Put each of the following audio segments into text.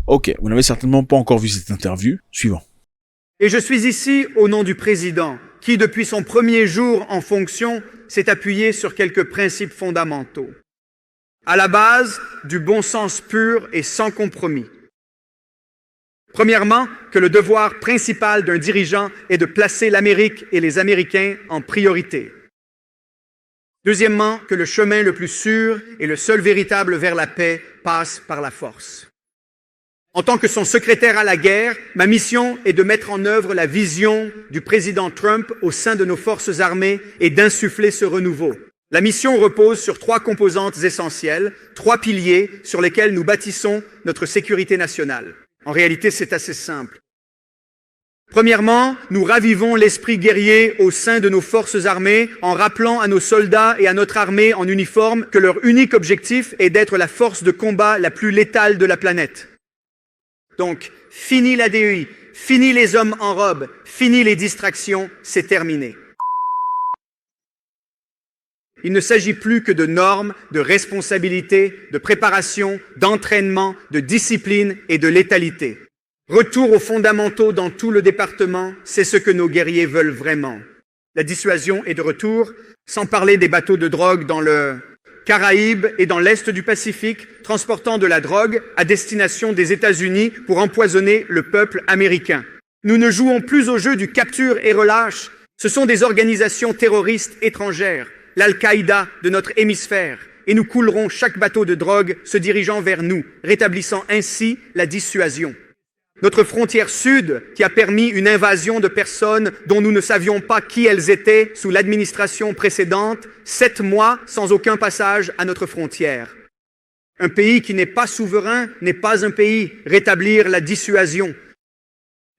Ok, vous n'avez certainement pas encore vu cette interview. Suivant. Et je suis ici au nom du président, qui, depuis son premier jour en fonction, s'est appuyé sur quelques principes fondamentaux. À la base, du bon sens pur et sans compromis. Premièrement, que le devoir principal d'un dirigeant est de placer l'Amérique et les Américains en priorité. Deuxièmement, que le chemin le plus sûr et le seul véritable vers la paix passe par la force. En tant que son secrétaire à la guerre, ma mission est de mettre en œuvre la vision du président Trump au sein de nos forces armées et d'insuffler ce renouveau. La mission repose sur 3 composantes essentielles, 3 piliers sur lesquels nous bâtissons notre sécurité nationale. En réalité, c'est assez simple. Premièrement, nous ravivons l'esprit guerrier au sein de nos forces armées en rappelant à nos soldats et à notre armée en uniforme que leur unique objectif est d'être la force de combat la plus létale de la planète. Donc, fini la DEI, fini les hommes en robe, fini les distractions, c'est terminé. Il ne s'agit plus que de normes, de responsabilités, de préparation, d'entraînement, de discipline et de létalité. Retour aux fondamentaux dans tout le département, c'est ce que nos guerriers veulent vraiment. La dissuasion est de retour, sans parler des bateaux de drogue dans le Caraïbes et dans l'Est du Pacifique, transportant de la drogue à destination des États-Unis pour empoisonner le peuple américain. Nous ne jouons plus au jeu du capture et relâche. Ce sont des organisations terroristes étrangères, l'Al-Qaïda de notre hémisphère, et nous coulerons chaque bateau de drogue se dirigeant vers nous, rétablissant ainsi la dissuasion. Notre frontière sud, qui a permis une invasion de personnes dont nous ne savions pas qui elles étaient sous l'administration précédente, 7 mois sans aucun passage à notre frontière. Un pays qui n'est pas souverain n'est pas un pays. Rétablir la dissuasion.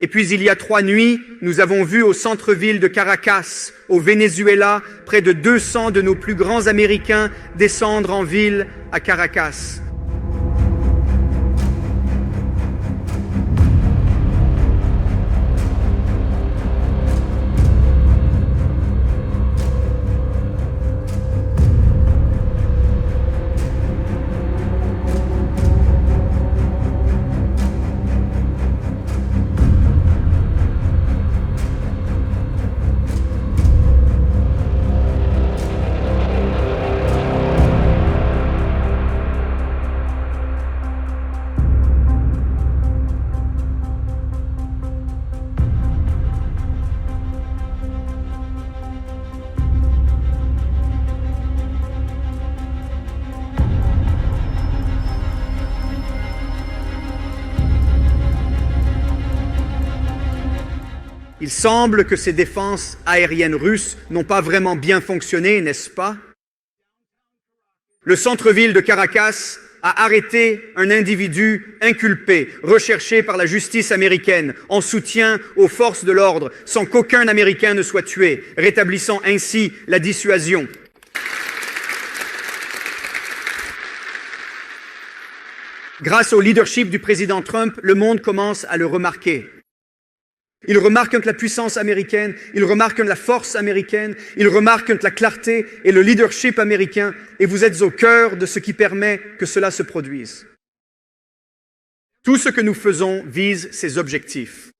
Et puis il y a 3 nuits, nous avons vu au centre-ville de Caracas, au Venezuela, près de 200 de nos plus grands Américains descendre en ville à Caracas. Il semble que ces défenses aériennes russes n'ont pas vraiment bien fonctionné, n'est-ce pas? Le centre-ville de Caracas a arrêté un individu inculpé, recherché par la justice américaine, en soutien aux forces de l'ordre, sans qu'aucun Américain ne soit tué, rétablissant ainsi la dissuasion. Grâce au leadership du président Trump, le monde commence à le remarquer. Il remarque la puissance américaine, il remarque la force américaine, il remarque la clarté et le leadership américain, et vous êtes au cœur de ce qui permet que cela se produise. Tout ce que nous faisons vise ces objectifs.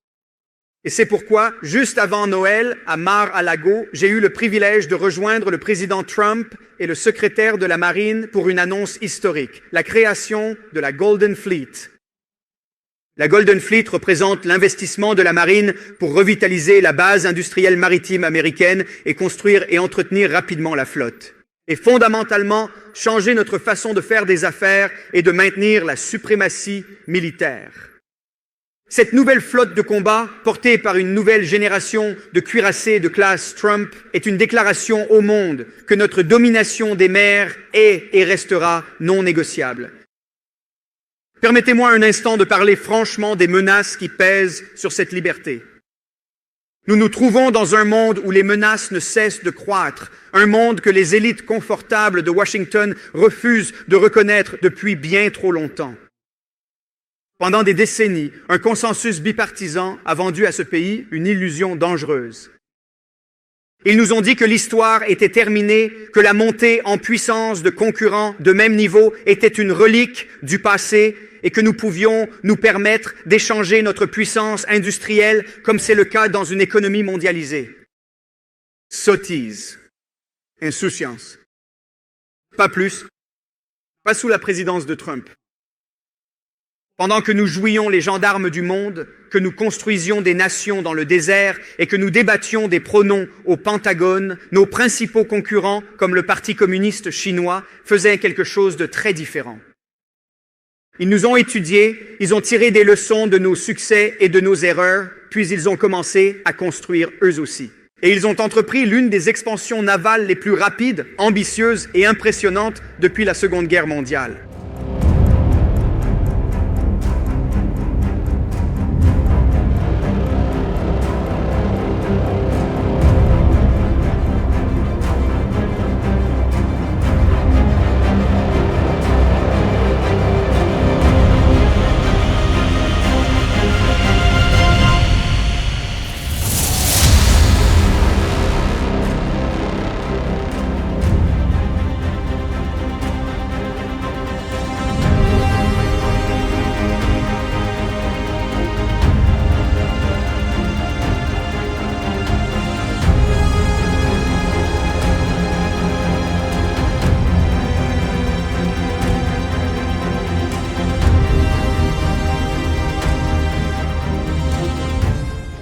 Et c'est pourquoi, juste avant Noël, à Mar-a-Lago, j'ai eu le privilège de rejoindre le président Trump et le secrétaire de la Marine pour une annonce historique, la création de la Golden Fleet. La Golden Fleet représente l'investissement de la marine pour revitaliser la base industrielle maritime américaine et construire et entretenir rapidement la flotte. Et fondamentalement, changer notre façon de faire des affaires et de maintenir la suprématie militaire. Cette nouvelle flotte de combat, portée par une nouvelle génération de cuirassés de classe Trump, est une déclaration au monde que notre domination des mers est et restera non négociable. Permettez-moi un instant de parler franchement des menaces qui pèsent sur cette liberté. Nous nous trouvons dans un monde où les menaces ne cessent de croître, un monde que les élites confortables de Washington refusent de reconnaître depuis bien trop longtemps. Pendant des décennies, un consensus bipartisan a vendu à ce pays une illusion dangereuse. Ils nous ont dit que l'histoire était terminée, que la montée en puissance de concurrents de même niveau était une relique du passé et que nous pouvions nous permettre d'échanger notre puissance industrielle comme c'est le cas dans une économie mondialisée. Sottise, insouciance. Pas plus, pas sous la présidence de Trump. Pendant que nous jouions les gendarmes du monde, que nous construisions des nations dans le désert et que nous débattions des pronoms au Pentagone, nos principaux concurrents, comme le Parti communiste chinois, faisaient quelque chose de très différent. Ils nous ont étudiés, ils ont tiré des leçons de nos succès et de nos erreurs, puis ils ont commencé à construire eux aussi. Et ils ont entrepris l'une des expansions navales les plus rapides, ambitieuses et impressionnantes depuis la Seconde Guerre mondiale.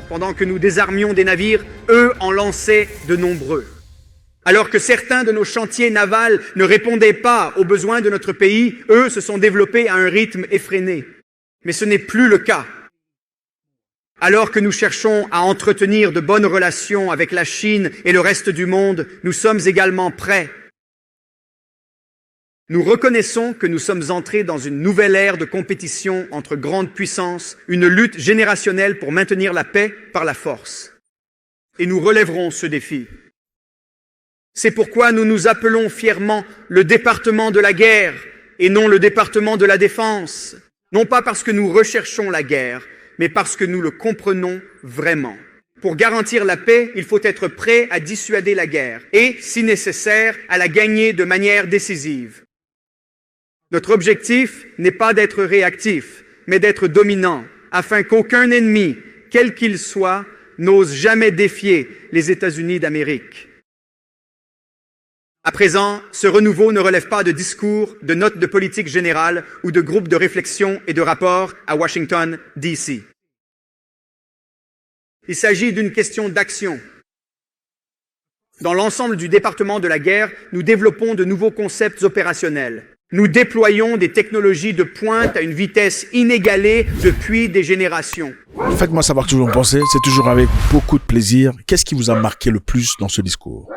Pendant que nous désarmions des navires, eux en lançaient de nombreux. Alors que certains de nos chantiers navals ne répondaient pas aux besoins de notre pays, eux se sont développés à un rythme effréné. Mais ce n'est plus le cas. Alors que nous cherchons à entretenir de bonnes relations avec la Chine et le reste du monde, nous sommes également prêts. Nous reconnaissons que nous sommes entrés dans une nouvelle ère de compétition entre grandes puissances, une lutte générationnelle pour maintenir la paix par la force. Et nous relèverons ce défi. C'est pourquoi nous nous appelons fièrement le département de la guerre et non le département de la défense. Non pas parce que nous recherchons la guerre, mais parce que nous le comprenons vraiment. Pour garantir la paix, il faut être prêt à dissuader la guerre et, si nécessaire, à la gagner de manière décisive. Notre objectif n'est pas d'être réactif, mais d'être dominant, afin qu'aucun ennemi, quel qu'il soit, n'ose jamais défier les États-Unis d'Amérique. À présent, ce renouveau ne relève pas de discours, de notes de politique générale ou de groupes de réflexion et de rapports à Washington, D.C. Il s'agit d'une question d'action. Dans l'ensemble du département de la guerre, nous développons de nouveaux concepts opérationnels. Nous déployons des technologies de pointe à une vitesse inégalée depuis des générations. Faites-moi savoir ce que vous en pensez, c'est toujours avec beaucoup de plaisir. Qu'est-ce qui vous a marqué le plus dans ce discours ?